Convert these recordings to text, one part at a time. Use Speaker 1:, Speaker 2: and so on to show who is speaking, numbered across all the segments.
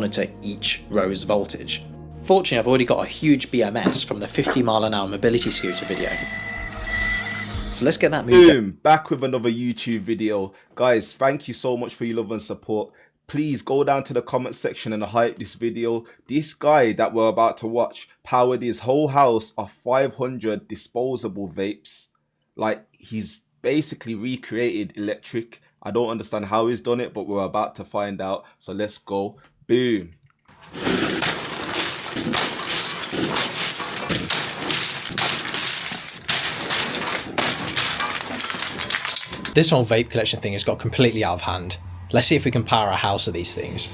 Speaker 1: monitor each row's voltage. Fortunately, I've already got a huge BMS from the 50-mile-an-hour mobility scooter video. So let's get that moved.
Speaker 2: Boom, back with another YouTube video. Guys, thank you so much for your love and support. Please go down to the comment section and hype this video. This guy that we're about to watch powered his whole house of 500 disposable vapes. Like, he's basically recreated electric. I don't understand how he's done it, but we're about to find out. So let's go. Boom.
Speaker 3: This whole vape collection thing has got completely out of hand. Let's see if we can power a house with these things.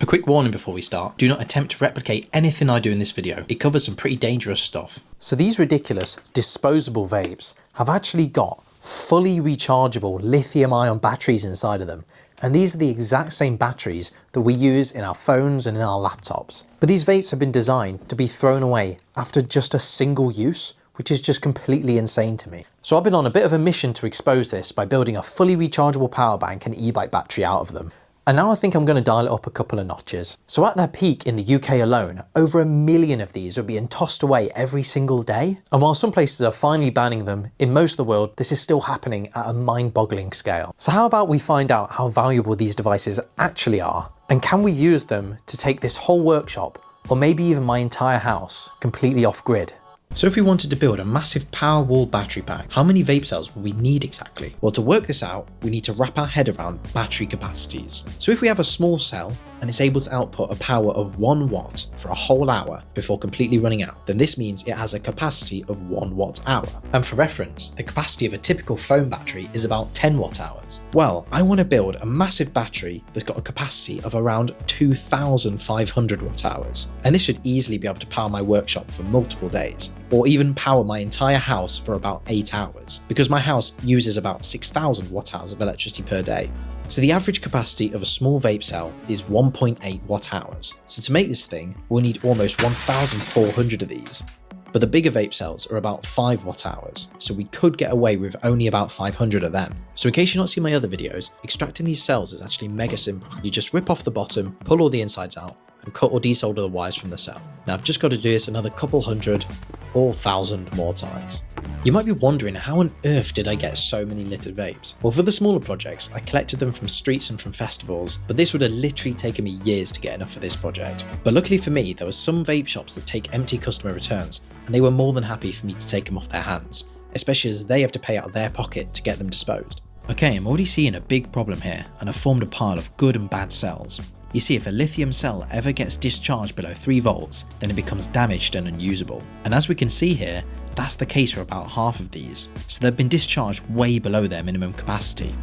Speaker 1: A quick warning before we start, do not attempt to replicate anything I do in this video. It covers some pretty dangerous stuff. So these ridiculous disposable vapes have actually got fully rechargeable lithium-ion batteries inside of them. And these are the exact same batteries that we use in our phones and in our laptops. But these vapes have been designed to be thrown away after just a single use, which is just completely insane to me. So I've been on a bit of a mission to expose this by building a fully rechargeable power bank and e-bike battery out of them. And now I think I'm going to dial it up a couple of notches. So at their peak in the UK alone, over 1 million of these are being tossed away every single day. And while some places are finally banning them, in most of the world, this is still happening at a mind-boggling scale. So how about we find out how valuable these devices actually are? And can we use them to take this whole workshop, or maybe even my entire house, completely off-grid? So if we wanted to build a massive Powerwall battery pack, how many vape cells will we need exactly? Well, to work this out, we need to wrap our head around battery capacities. So if we have a small cell and it's able to output a power of 1 watt for a whole hour before completely running out, then this means it has a capacity of 1 watt hour. And for reference, the capacity of a typical phone battery is about 10 watt hours. Well, I want to build a massive battery that's got a capacity of around 2,500 watt hours. And this should easily be able to power my workshop for multiple days, or even power my entire house for about 8 hours, because my house uses about 6,000 watt hours of electricity per day. So the average capacity of a small vape cell is 1.8 watt hours. So to make this thing, we'll need almost 1,400 of these. But the bigger vape cells are about 5 watt hours, so we could get away with only about 500 of them. So in case you've not seen my other videos, extracting these cells is actually mega simple. You just rip off the bottom, pull all the insides out, and cut or desolder the wires from the cell. Now I've just got to do this another couple hundred or 1,000 more times. You might be wondering, how on earth did I get so many littered vapes? Well, for the smaller projects, I collected them from streets and from festivals, but this would have literally taken me years to get enough for this project. But luckily for me, there were some vape shops that take empty customer returns, and they were more than happy for me to take them off their hands, especially as they have to pay out of their pocket to get them disposed. Okay, I'm already seeing a big problem here, and I've formed a pile of good and bad cells. You see, if a lithium cell ever gets discharged below 3 volts, then it becomes damaged and unusable. And as we can see here, that's the case for about half of these, so they've been discharged way below their minimum capacity.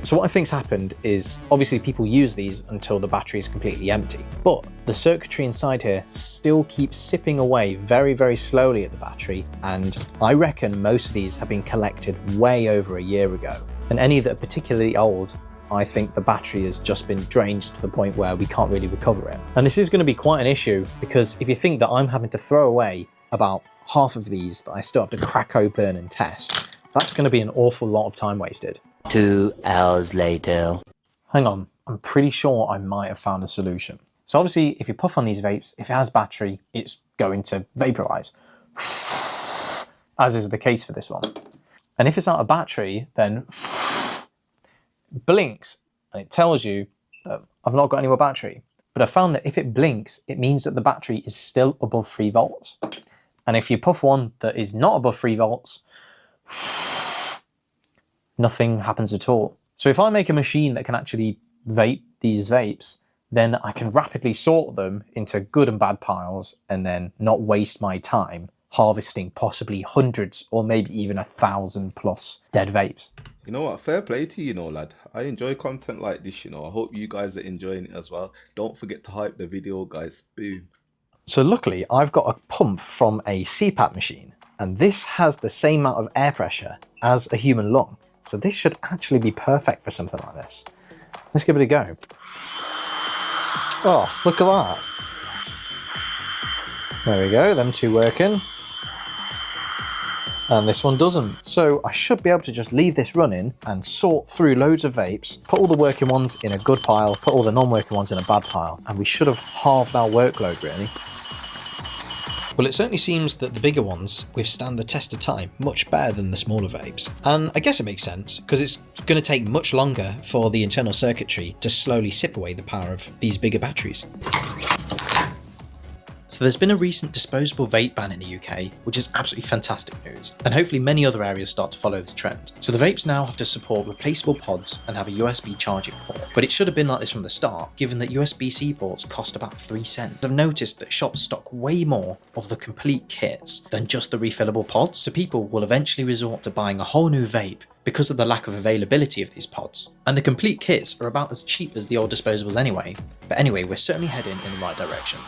Speaker 1: So what I think's happened is, obviously people use these until the battery is completely empty, but the circuitry inside here still keeps sipping away very, very slowly at the battery, and I reckon most of these have been collected way over a year ago. And any that are particularly old, I think the battery has just been drained to the point where we can't really recover it. And this is going to be quite an issue, because if you think that I'm having to throw away about half of these that I still have to crack open and test, that's going to be an awful lot of time wasted.
Speaker 4: 2 hours later.
Speaker 1: Hang on, I'm pretty sure I might have found a solution. So obviously, if you puff on these vapes, if it has battery, it's going to vaporize, as is the case for this one. And if it's out of battery, then it blinks and it tells you that I've not got any more battery. But I found that if it blinks, it means that the battery is still above 3 volts. And if you puff one that is not above 3 volts, nothing happens at all. So if I make a machine that can actually vape these vapes, then I can rapidly sort them into good and bad piles and then not waste my time harvesting possibly hundreds or maybe even 1,000 plus dead vapes.
Speaker 2: You know what? Fair play to you, lad. I enjoy content like this, I hope you guys are enjoying it as well. Don't forget to hype the video, guys. Boom.
Speaker 1: So luckily, I've got a pump from a CPAP machine, and this has the same amount of air pressure as a human lung. So this should actually be perfect for something like this. Let's give it a go. Oh, look at that. There we go, them two working. and this one doesn't. So I should be able to just leave this running and sort through loads of vapes, put all the working ones in a good pile, put all the non-working ones in a bad pile, and we should have halved our workload really.
Speaker 3: Well, it certainly seems that the bigger ones withstand the test of time much better than the smaller vapes. And I guess it makes sense, because it's going to take much longer for the internal circuitry to slowly sip away the power of these bigger batteries.
Speaker 1: So there's been a recent disposable vape ban in the UK, which is absolutely fantastic news, and hopefully many other areas start to follow this trend. So the vapes now have to support replaceable pods and have a USB charging port, but it should have been like this from the start, given that USB-C ports cost about 3 cents. I've noticed that shops stock way more of the complete kits than just the refillable pods, so people will eventually resort to buying a whole new vape because of the lack of availability of these pods. And the complete kits are about as cheap as the old disposables anyway. But anyway, we're certainly heading in the right direction.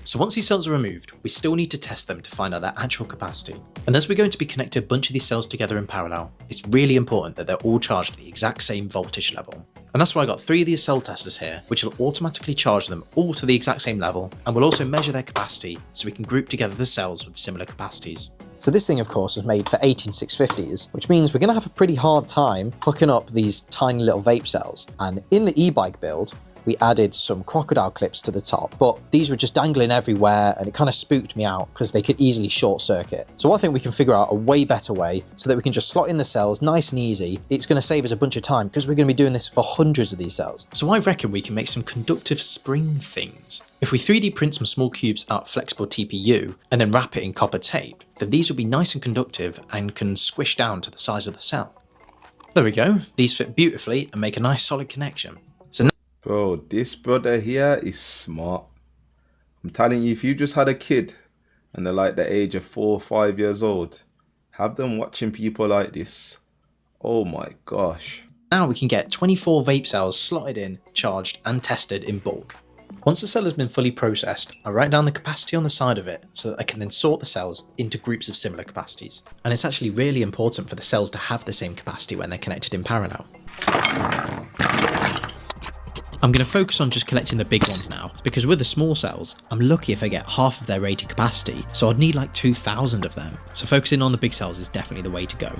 Speaker 1: So once these cells are removed, we still need to test them to find out their actual capacity. And as we're going to be connecting a bunch of these cells together in parallel, it's really important that they're all charged at the exact same voltage level. And that's why I got 3 of these cell testers here, which will automatically charge them all to the exact same level, and will also measure their capacity so we can group together the cells with similar capacities. So this thing of course was made for 18650s, which means we're going to have a pretty hard time hooking up these tiny little vape cells. And in the e-bike build, we added some crocodile clips to the top, but these were just dangling everywhere and it kind of spooked me out because they could easily short circuit. So I think we can figure out a way better way so that we can just slot in the cells nice and easy. It's going to save us a bunch of time because we're going to be doing this for hundreds of these cells. So I reckon we can make some conductive spring things. If we 3D print some small cubes out of flexible TPU and then wrap it in copper tape, then these will be nice and conductive and can squish down to the size of the cell. There we go, these fit beautifully and make a nice solid connection.
Speaker 2: Bro, this brother here is smart. I'm telling you, if you just had a kid and they're like the age of 4 or 5 years old, have them watching people like this. Oh my gosh.
Speaker 1: Now we can get 24 vape cells slotted in, charged and tested in bulk. Once the cell has been fully processed, I write down the capacity on the side of it so that I can then sort the cells into groups of similar capacities. And it's actually really important for the cells to have the same capacity when they're connected in parallel. I'm going to focus on just collecting the big ones now, because with the small cells, I'm lucky if I get half of their rated capacity, so I'd need like 2,000 of them. So focusing on the big cells is definitely the way to go.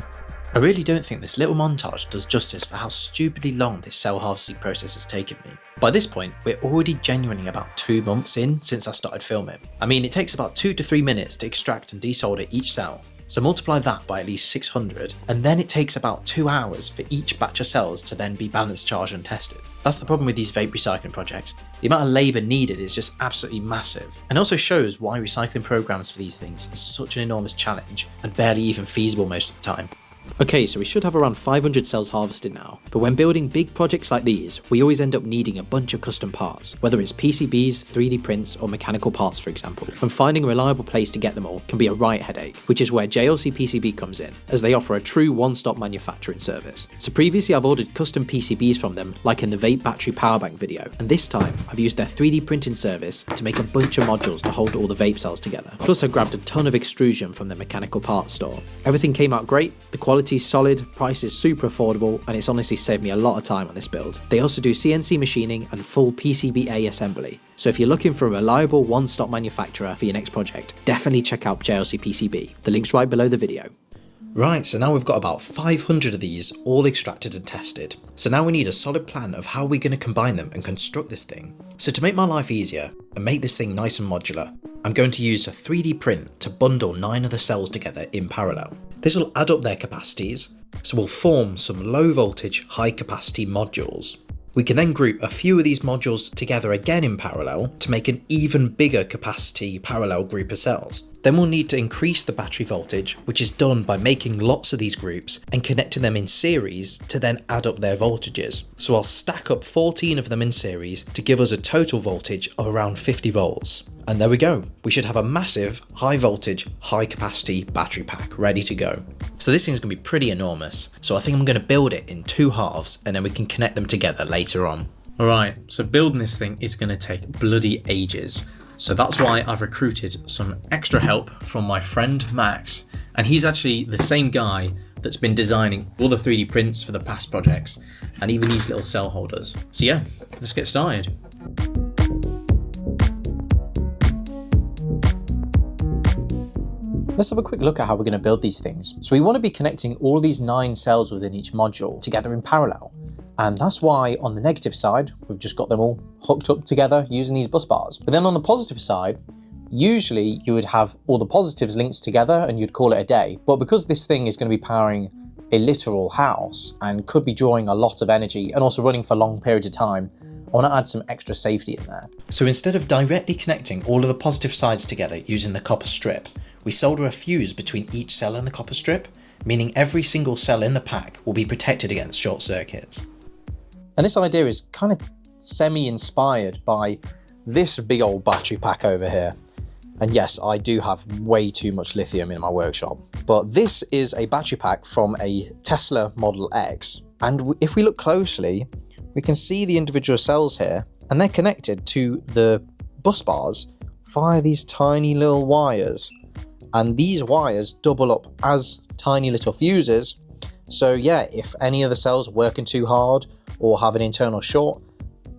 Speaker 1: I really don't think this little montage does justice for how stupidly long this cell harvesting process has taken me. By this point, we're already genuinely about 2 months in since I started filming. I mean, it takes about 2 to 3 minutes to extract and desolder each cell. So multiply that by at least 600, and then it takes about 2 hours for each batch of cells to then be balance charged and tested. That's the problem with these vape recycling projects. The amount of labour needed is just absolutely massive, and also shows why recycling programs for these things is such an enormous challenge and barely even feasible most of the time. Okay, so we should have around 500 cells harvested now, but when building big projects like these, we always end up needing a bunch of custom parts, whether it's PCBs, 3D prints, or mechanical parts for example, and finding a reliable place to get them all can be a right headache, which is where JLC PCB comes in, as they offer a true one-stop manufacturing service. So previously I've ordered custom PCBs from them, like in the vape battery power bank video, and this time I've used their 3D printing service to make a bunch of modules to hold all the vape cells together. Plus I grabbed a ton of extrusion from their mechanical parts store. Everything came out great, the quality's solid, price is super affordable, and it's honestly saved me a lot of time on this build. They also do CNC machining and full PCBA assembly, so if you're looking for a reliable one-stop manufacturer for your next project, definitely check out JLC PCB. The link's right below the video. Right, so now we've got about 500 of these all extracted and tested. So now we need a solid plan of how we're going to combine them and construct this thing. So to make my life easier and make this thing nice and modular, I'm going to use a 3D print to bundle 9 of the cells together in parallel. This will add up their capacities, so we'll form some low voltage, high capacity modules. We can then group a few of these modules together again in parallel to make an even bigger capacity parallel group of cells. Then we'll need to increase the battery voltage, which is done by making lots of these groups and connecting them in series to then add up their voltages. So I'll stack up 14 of them in series to give us a total voltage of around 50 volts. And there we go, we should have a massive high voltage, high capacity battery pack ready to go. So this thing's gonna be pretty enormous, so I think I'm gonna build it in 2 halves and then we can connect them together later on.
Speaker 3: Alright, so building this thing is going to take bloody ages. So that's why I've recruited some extra help from my friend Max, and he's actually the same guy that's been designing all the 3D prints for the past projects and even these little cell holders. So yeah, let's get started.
Speaker 1: Let's have a quick look at how we're going to build these things. So we want to be connecting all of these 9 cells within each module together in parallel. And that's why on the negative side, we've just got them all hooked up together using these bus bars. But then on the positive side, usually you would have all the positives linked together and you'd call it a day. But because this thing is going to be powering a literal house and could be drawing a lot of energy and also running for long periods of time, I want to add some extra safety in there.
Speaker 3: So instead of directly connecting all of the positive sides together using the copper strip, we solder a fuse between each cell in the copper strip, meaning every single cell in the pack will be protected against short circuits.
Speaker 1: And this idea is kind of semi-inspired by this big old battery pack over here. And yes, I do have way too much lithium in my workshop, but this is a battery pack from a Tesla Model X. And if we look closely, we can see the individual cells here, and they're connected to the bus bars via these tiny little wires. And these wires double up as tiny little fuses. So yeah, if any of the cells are working too hard or have an internal short,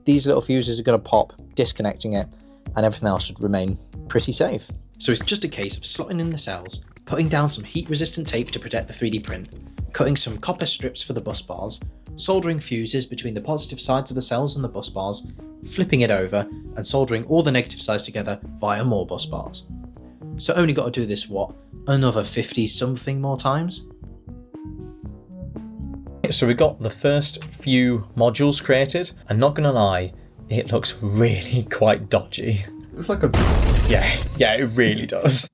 Speaker 1: these little fuses are going to pop, disconnecting it, and everything else should remain pretty safe.
Speaker 3: So it's just a case of slotting in the cells, putting down some heat resistant tape to protect the 3D print, cutting some copper strips for the bus bars, soldering fuses between the positive sides of the cells and the bus bars, flipping it over, and soldering all the negative sides together via more bus bars. So only got to do this, what, another 50 something more times? So we got the first few modules created, and not gonna lie, it looks really quite dodgy. It looks like a... yeah, it really does.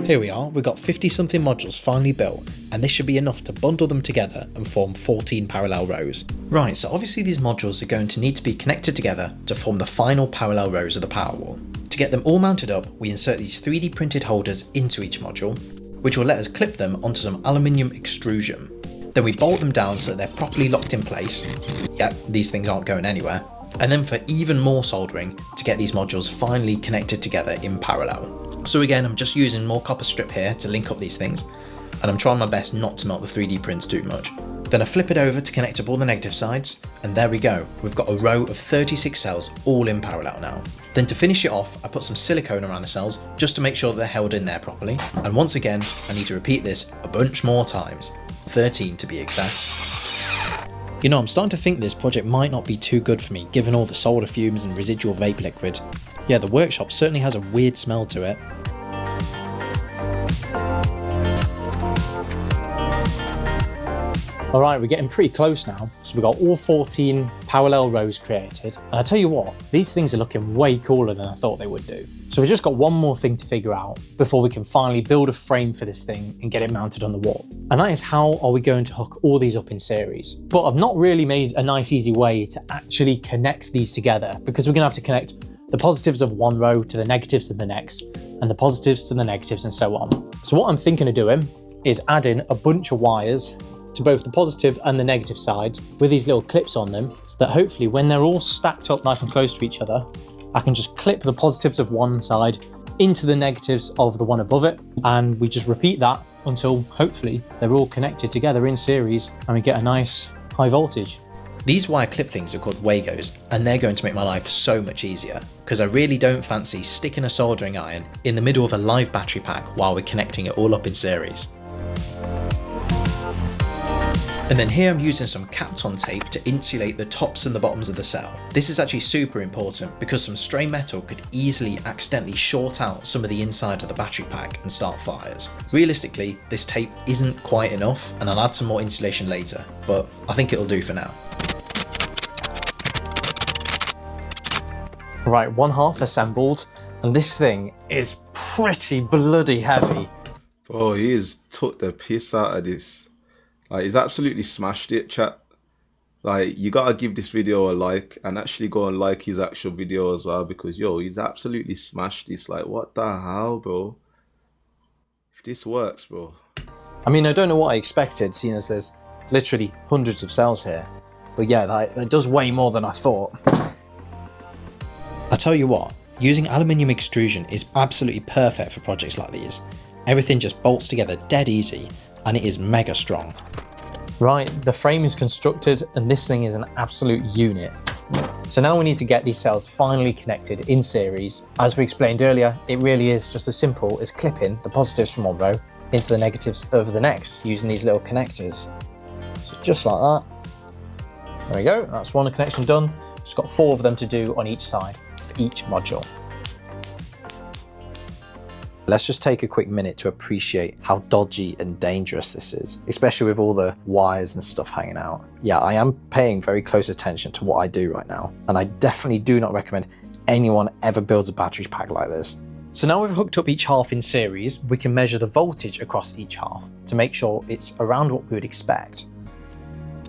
Speaker 3: Here we are, we've got 50 something modules finally built, and this should be enough to bundle them together and form 14 parallel rows. Right, so obviously these modules are going to need to be connected together to form the final parallel rows of the power wall. To get them all mounted up, we insert these 3D printed holders into each module, which will let us clip them onto some aluminium extrusion. Then we bolt them down so that they're properly locked in place. Yep, these things aren't going anywhere. And then for even more soldering to get these modules finally connected together in parallel. So again, I'm just using more copper strip here to link up these things, and I'm trying my best not to melt the 3D prints too much. Then I flip it over to connect up all the negative sides, and there we go. We've got a row of 36 cells all in parallel now. Then to finish it off, I put some silicone around the cells just to make sure they're held in there properly. And once again, I need to repeat this a bunch more times, 13 to be exact. You know, I'm starting to think this project might not be too good for me, given all the solder fumes and residual vape liquid. Yeah, the workshop certainly has a weird smell to it.
Speaker 1: Alright, we're getting pretty close now. So we've got all 14 parallel rows created. And I tell you what, these things are looking way cooler than I thought they would do. So we've just got one more thing to figure out before we can finally build a frame for this thing and get it mounted on the wall. And that is, how are we going to hook all these up in series? But I've not really made a nice easy way to actually connect these together, because we're going to have to connect the positives of one row to the negatives of the next, and the positives to the negatives, and so on. So what I'm thinking of doing is adding a bunch of wires to both the positive and the negative side with these little clips on them, so that hopefully when they're all stacked up nice and close to each other, I can just clip the positives of one side into the negatives of the one above it, and we just repeat that until hopefully they're all connected together in series and we get a nice high voltage.
Speaker 3: These wire clip things are called Wagos, and they're going to make my life so much easier, because I really don't fancy sticking a soldering iron in the middle of a live battery pack while we're connecting it all up in series. And then here I'm using some Kapton tape to insulate the tops and the bottoms of the cell. This is actually super important because some stray metal could easily accidentally short out some of the inside of the battery pack and start fires. Realistically, this tape isn't quite enough, and I'll add some more insulation later, but I think it'll do for now.
Speaker 1: Right, one half assembled, and this thing is pretty bloody heavy.
Speaker 2: Oh, he's took the piss out of this. Like, he's absolutely smashed it, chat. Like, you gotta give this video a like, and actually go and like his actual video as well, because yo, he's absolutely smashed this. Like, what the hell, bro? If this works, bro.
Speaker 1: I mean, I don't know what I expected, seeing as there's literally hundreds of cells here. But yeah, that does way more than I thought.
Speaker 3: I tell you what, using aluminium extrusion is absolutely perfect for projects like these. Everything just bolts together dead easy, and it is mega strong.
Speaker 1: Right, the frame is constructed, and this thing is an absolute unit. So now we need to get these cells finally connected in series. As we explained earlier, it really is just as simple as clipping the positives from one row into the negatives of the next using these little connectors. So just like that. There we go, that's one connection done. Just got 4 of them to do on each side for each module. Let's just take a quick minute to appreciate how dodgy and dangerous this is, especially with all the wires and stuff hanging out. Yeah, I am paying very close attention to what I do right now, and I definitely do not recommend anyone ever builds a battery pack like this. So now we've hooked up each half in series, we can measure the voltage across each half to make sure it's around what we would expect.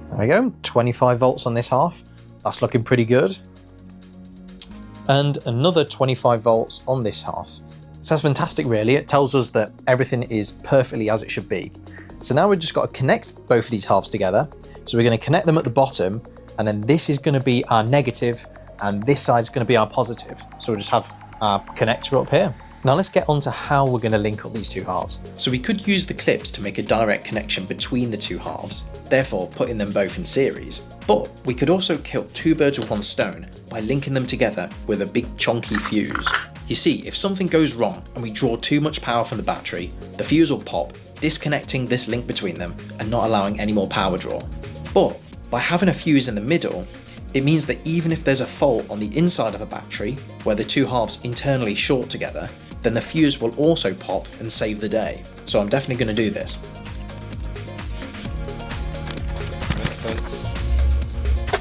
Speaker 1: There we go, 25 volts on this half. That's looking pretty good. And another 25 volts on this half. So that's fantastic really, it tells us that everything is perfectly as it should be. So now we've just got to connect both of these halves together. So we're going to connect them at the bottom, and then this is going to be our negative, and this side is going to be our positive. So we'll just have our connector up here. Now let's get on to how we're going to link up these two halves.
Speaker 5: So we could use the clips to make a direct connection between the two halves, therefore putting them both in series. But we could also kill 2 birds with 1 stone by linking them together with a big chunky fuse. You see, if something goes wrong and we draw too much power from the battery, the fuse will pop, disconnecting this link between them and not allowing any more power draw. But by having a fuse in the middle, it means that even if there's a fault on the inside of the battery, where the two halves internally short together, then the fuse will also pop and save the day. So I'm definitely going to do this.
Speaker 2: Makes sense.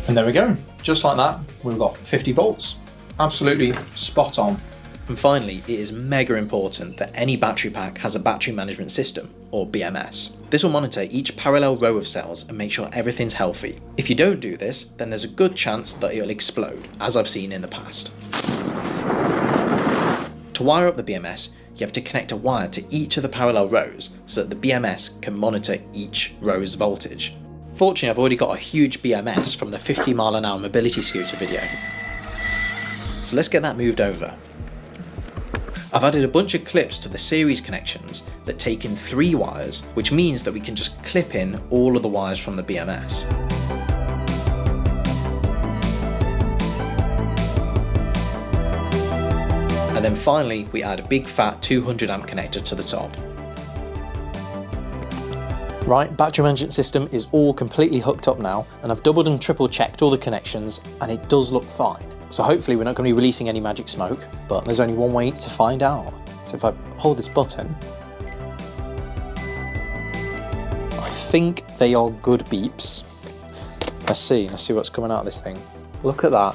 Speaker 3: And there we go, just like that, we've got 50 volts. Absolutely spot on.
Speaker 5: And finally, it is mega important that any battery pack has a battery management system, or BMS. This will monitor each parallel row of cells and make sure everything's healthy. If you don't do this, then there's a good chance that it'll explode, as I've seen in the past. To wire up the BMS, you have to connect a wire to each of the parallel rows so that the BMS can monitor each row's voltage. Fortunately, I've already got a huge BMS from the 50-mile-an-hour mobility scooter video. So let's get that moved over. I've added a bunch of clips to the series connections that take in 3 wires, which means that we can just clip in all of the wires from the BMS. And then finally, we add a big fat 200 amp connector to the top.
Speaker 1: Right, battery management system is all completely hooked up now, and I've doubled and triple checked all the connections, and it does look fine. So hopefully we're not going to be releasing any magic smoke, but there's only one way to find out. So if I hold this button, I think they are good beeps. Let's see what's coming out of this thing. Look at that,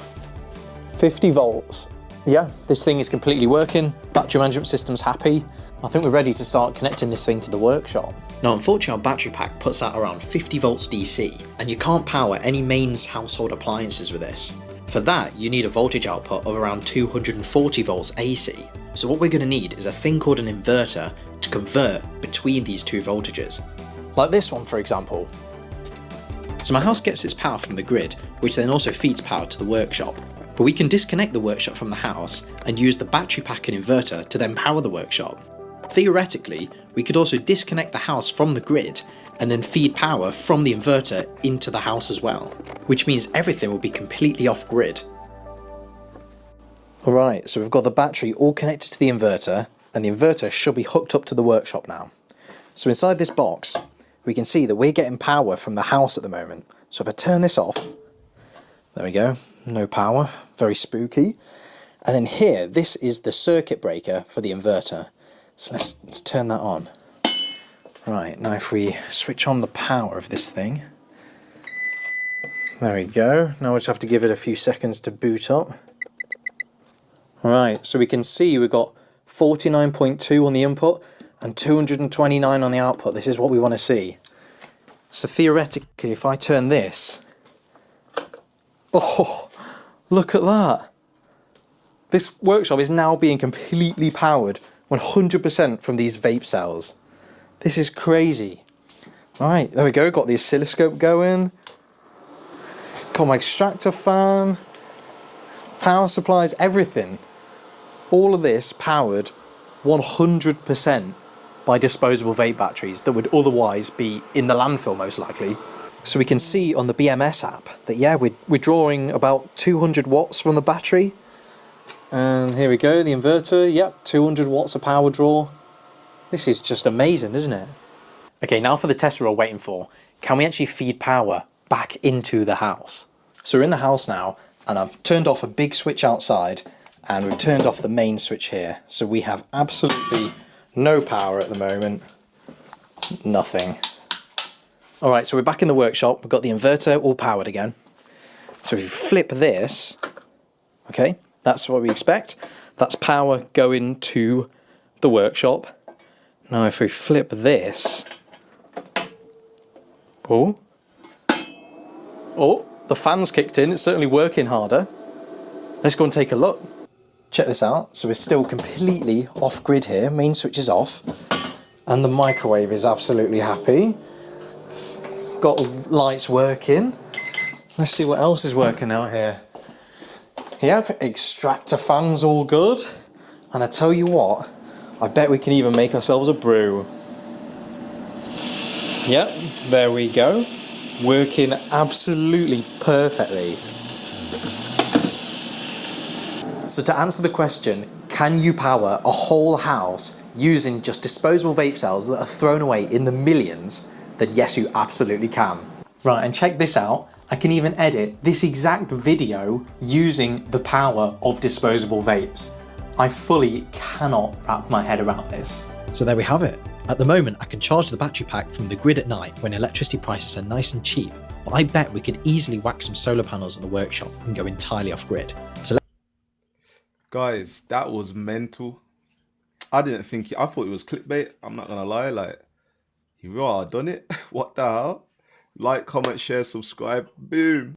Speaker 1: 50 volts. Yeah, this thing is completely working, battery management system's happy. I think we're ready to start connecting this thing to the workshop.
Speaker 5: Now unfortunately our battery pack puts out around 50 volts DC, and you can't power any mains household appliances with this. For that, you need a voltage output of around 240 volts AC. So what we're going to need is a thing called an inverter to convert between these two voltages.
Speaker 1: Like this one, for example.
Speaker 5: So my house gets its power from the grid, which then also feeds power to the workshop. But we can disconnect the workshop from the house and use the battery pack and inverter to then power the workshop. Theoretically, we could also disconnect the house from the grid and then feed power from the inverter into the house as well, which means everything will be completely off grid.
Speaker 1: Alright, so we've got the battery all connected to the inverter, and the inverter should be hooked up to the workshop now. So inside this box, we can see that we're getting power from the house at the moment. So if I turn this off, there we go, no power, very spooky. And then here, this is the circuit breaker for the inverter. So let's turn that on. Right, now if we switch on the power of this thing, there we go. Now we'll just have to give it a few seconds to boot up. Right, so we can see we've got 49.2 on the input and 229 on the output. This is what we want to see. So theoretically, if I turn this, oh, look at that. This workshop is now being completely powered 100% from these vape cells. This is crazy. Right, there we go, got the oscilloscope going. Got my extractor fan, power supplies, everything. All of this powered 100% by disposable vape batteries that would otherwise be in the landfill most likely. So we can see on the BMS app that, yeah, we're drawing about 200 watts from the battery. And here we go, the inverter, yep, 200 watts of power draw. This is just amazing, isn't it? Okay, now for the test we're all waiting for. Can we actually feed power back into the house? So we're in the house now, and I've turned off a big switch outside, and we've turned off the main switch here. So we have absolutely no power at the moment. Nothing. All right, so we're back in the workshop. We've got the inverter all powered again. So if you flip this, okay, that's what we expect. That's power going to the workshop. Now if we flip this, oh, the fan's kicked in. It's certainly working harder. Let's go and take a look. Check this out. So we're still completely off grid here. Main switch is off, and the microwave is absolutely happy. Got lights working. Let's see what else is working out here. Yep, extractor fan's all good. And I tell you what, I bet we can even make ourselves a brew. Yep, there we go. Working absolutely perfectly. So to answer the question, can you power a whole house using just disposable vape cells that are thrown away in the millions? Then yes, you absolutely can. Right, and check this out. I can even edit this exact video using the power of disposable vapes. I fully cannot wrap my head around this.
Speaker 5: So there we have it. At the moment, I can charge the battery pack from the grid at night when electricity prices are nice and cheap, but I bet we could easily whack some solar panels on the workshop and go entirely off grid. So
Speaker 2: Guys, that was mental. I didn't think I thought it was clickbait. I'm not gonna lie, like, you are done it. What the hell? Like, comment, share, subscribe. Boom.